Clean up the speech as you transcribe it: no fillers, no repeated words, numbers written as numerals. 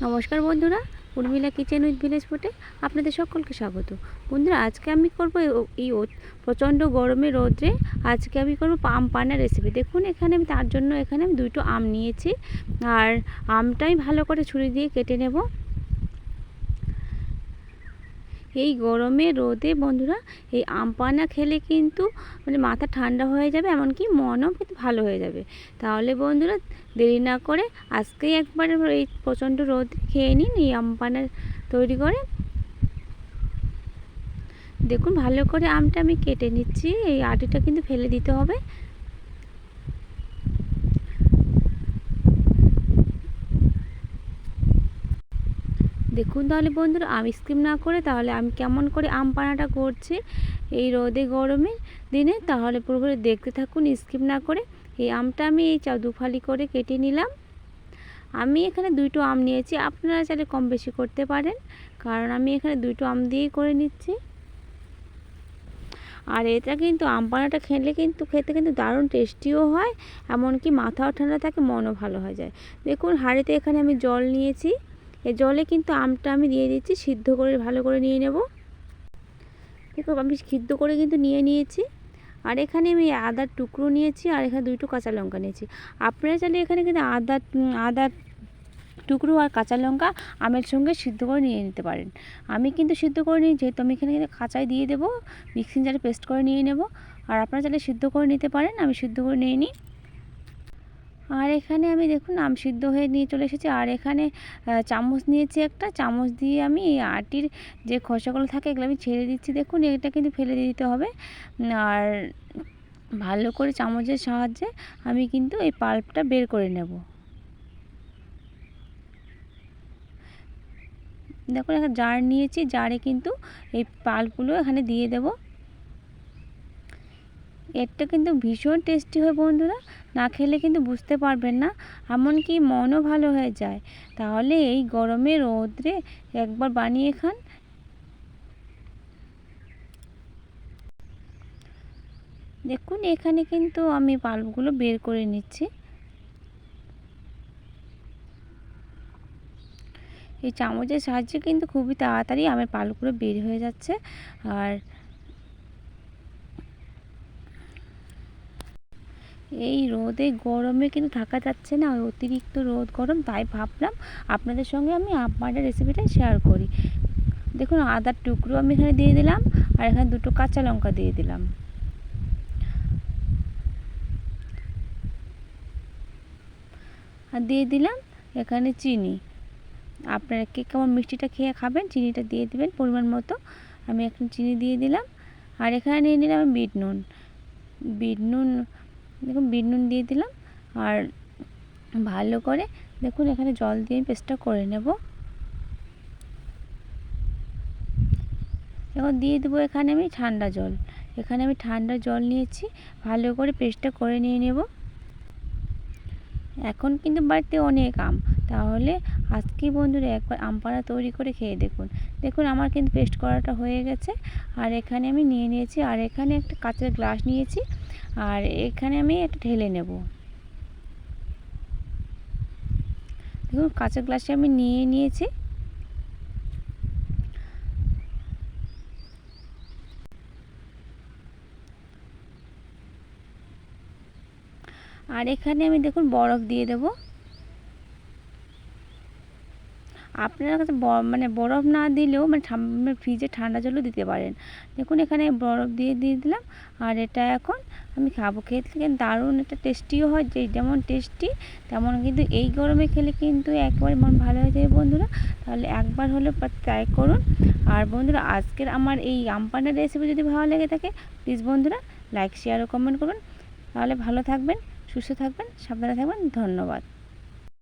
নমস্কার বন্ধুরা, Urmila kitchen with village ফুডে আপনাদের সকলকে স্বাগত। বন্ধুরা, আজকে আমি করব এই প্রচণ্ড গরমে রোদ্রে আজকে আমি করব আম পান্না রেসিপি। দেখুন, এখানে আমি তার জন্য আমি দুটো আম নিয়েছি, আর আমটাই ভালো করে ছুরি দিয়ে কেটে নেব। এই গরমে রোদে বন্ধুরা এই আম পান্না খেলে কিন্তু মাথা ঠান্ডা হয়ে যাবে, এমনকি মনও কিন্তু ভালো হয়ে যাবে। তাহলে বন্ধুরা, দেরি না করে আজকেই একবার এই প্রচণ্ড রোদ খেয়ে নিন এই আম পান্না তৈরি করে। দেখুন, ভালো করে আমটা আমি কেটে নিচ্ছি, এই আটিটা কিন্তু ফেলে দিতে হবে। দেখুন তাহলে বন্ধুরা, আমি স্কিপ না করে তাহলে আমি কেমন করে আম পান্নাটা করছি এই রোদে গরমের দিনে, তাহলে পুরোপুরি দেখতে থাকুন স্কিপ না করে। এই আমটা আমি এই দুফালি করে কেটে নিলাম। আমি এখানে দুটো আম নিয়েছি, আপনারা চাইলে কম বেশি করতে পারেন, কারণ আমি এখানে দুটো আম দিয়েই করে নিচ্ছি। আর এটা কিন্তু আম পান্নাটা খেতে কিন্তু দারুণ টেস্টিও হয়, এমনকি মাথাও ঠান্ডা থাকে, মনও ভালো হয়ে যায়। দেখুন, হাঁড়িতে এখানে আমি জল নিয়েছি, এই জলে কিন্তু আমটা আমি দিয়ে দিচ্ছি, সিদ্ধ করে ভালো করে নিয়ে নেব। দেখুন, আমি সিদ্ধ করে কিন্তু নিয়ে নিয়েছি। আর এখানে আমি আদার টুকরো নিয়েছি, আর এখানে দুটো কাঁচা লঙ্কা নিয়েছি। আপনারা চাইলে এখানে কিন্তু আদার টুকরো আর কাঁচা লঙ্কা আমের সঙ্গে সিদ্ধ করে নিয়ে নিতে পারেন। আমি কিন্তু সিদ্ধ করে নিই, যেহেতু আমি এখানে কাঁচাই দিয়ে দেবো, মিক্সিং জারে পেস্ট করে নিয়ে নেব। আর আপনারা চাইলে সিদ্ধ করে নিতে পারেন, আমি সিদ্ধ করে নিয়ে নিই। আর এখানে আমি দেখুন আম সিদ্ধ হয়ে নিয়ে চলে এসেছি। আর এখানে চামচ নিয়েছি, একটা চামচ দিয়ে আমি এই আটির যে খোসাগুলো থাকে এগুলো আমি ছেড়ে দিচ্ছি। দেখুন, এটা কিন্তু ফেলে দিতে হবে। আর ভালো করে চামচের সাহায্যে আমি কিন্তু এই পাল্পটা বের করে নেব। দেখুন, একটা জার নিয়েছি, জারে কিন্তু এই পাল্পগুলো এখানে দিয়ে দেব। এটা কিন্তু ভীষণ টেস্টি হয় বন্ধুরা, না খেলে কিন্তু বুঝতে পারবেন না, এমনকি মনও ভালো হয়ে যায়। তাহলে এই গরমে রোদ্রে একবার বানিয়ে খান। দেখুন, এখানে কিন্তু আমি পাল্পগুলো বের করে নিচ্ছি। এই চামচের সাহায্যে কিন্তু খুবই তাড়াতাড়ি আমের পাল্পগুলো বের হয়ে যাচ্ছে। আর এই রোদে গরমে কিন্তু থাকা যাচ্ছে না, অতিরিক্ত রোদ গরম, তাই ভাবলাম আপনাদের সঙ্গে আমি আম পান্নার রেসিপিটা শেয়ার করি। দেখুন, আদার টুকরো আমি এখানে দিয়ে দিলাম, আর এখানে দুটো কাঁচা লঙ্কা দিয়ে দিলাম। আর দিয়ে দিলাম এখানে চিনি। আপনারা কে কেমন মিষ্টিটা খেয়ে খাবেন, চিনিটা দিয়ে দিবেন পরিমাণ মতো। আমি এখন চিনি দিয়ে দিলাম। আর এখানে নিয়ে নিলাম বিট নুন। দেখুন, বিট নুন দিয়ে দিলাম। আর ভালো করে দেখুন এখানে জল দিয়ে পেস্টটা করে নেব। এখন দিয়ে দেবো এখানে আমি ঠান্ডা জল। এখানে আমি ঠান্ডা জল নিয়েছি, ভালো করে পেস্টটা করে নিয়ে নেব। এখন কিন্তু বাড়িতে অনেক আম, তাহলে আজকে বন্ধুরা একবার আম পান্না তৈরি করে খেয়ে দেখুন। দেখুন, আমার কিন্তু পেস্ট করাটা হয়ে গেছে। আর এখানে আমি নিয়ে নিয়েছি, আর এখানে একটা কাঁচের গ্লাস নিয়েছি, আর এখানে আমি একটা ঢেলে নেব। দেখুন, কাঁচের গ্লাসে আমি নিয়ে নিয়েছি। আর এখানে আমি দেখুন বরফ দিয়ে দেব। আপনার কাছে বরফ না দিলেও ফ্রিজে ঠান্ডা জলও দিতে পারেন। দেখুন, এখানে বরফ দিয়ে দিলাম। আর এটা এখন আমি খাবো। খেতে দারুণ একটা টেস্টিও হয়, যেমন টেস্টি তেমন কিন্তু এই গরমে খেলে কিন্তু একবারে মন ভালো হয়ে যাবে বন্ধুরা। তাহলে একবার হলেও ট্রাই করুন। আর বন্ধুরা, আজকের আমার এই আম পান্নার রেসিপি যদি ভালো লেগে থাকে, প্লিজ বন্ধুরা লাইক, শেয়ার ও কমেন্ট করুন। তাহলে ভালো থাকবেন, সুস্থ থাকবেন, সাবধানে থাকবেন। ধন্যবাদ।